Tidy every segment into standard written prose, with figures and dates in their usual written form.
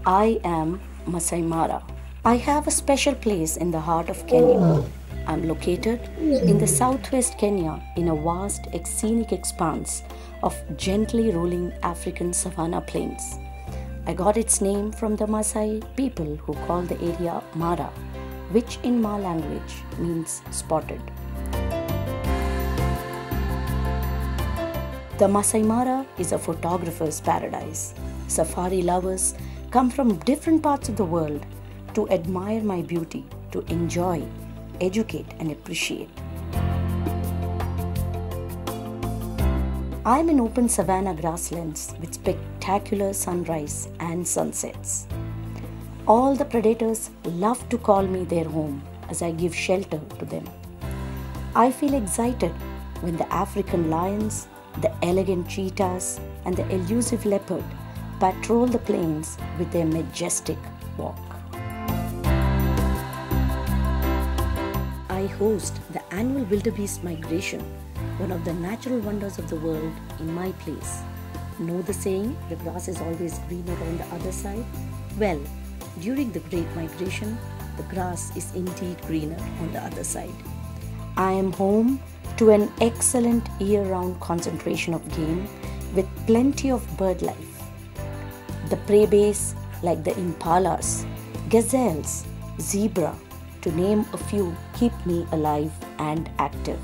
I am Masai Mara. I have a special place in the heart of Kenya. I'm located in the southwest Kenya in a vast scenic expanse of gently rolling African savanna plains. I got its name from the Masai people who call the area Mara, which in Ma language means spotted. The Masai Mara is a photographer's paradise. Safari lovers come from different parts of the world to admire my beauty, to enjoy, educate and appreciate. I'm in open savanna grasslands with spectacular sunrise and sunsets. All the predators love to call me their home as I give shelter to them. I feel excited when the African lions, the elegant cheetahs and the elusive leopard patrol the plains with their majestic walk. I host the annual wildebeest migration, one of the natural wonders of the world, in my place. Know the saying, the grass is always greener on the other side? Well, during the Great Migration, the grass is indeed greener on the other side. I am home to an excellent year-round concentration of game with plenty of bird life. The prey base like the impalas, gazelles, zebra, to name a few, keep me alive and active.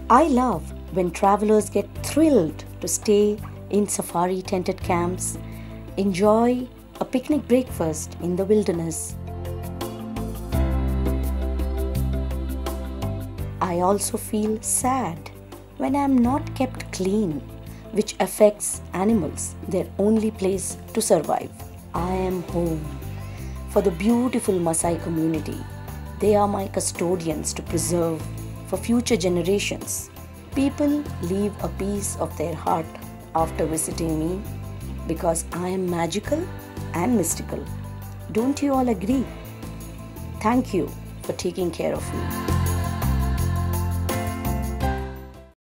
I love when travelers get thrilled to stay in safari tented camps, enjoy a picnic breakfast in the wilderness. I also feel sad when I am not kept clean, which affects animals, their only place to survive. I am home for the beautiful Masai community. They are my custodians to preserve for future generations. People leave a piece of their heart after visiting me because I am magical and mystical. Don't you all agree? Thank you for taking care of me.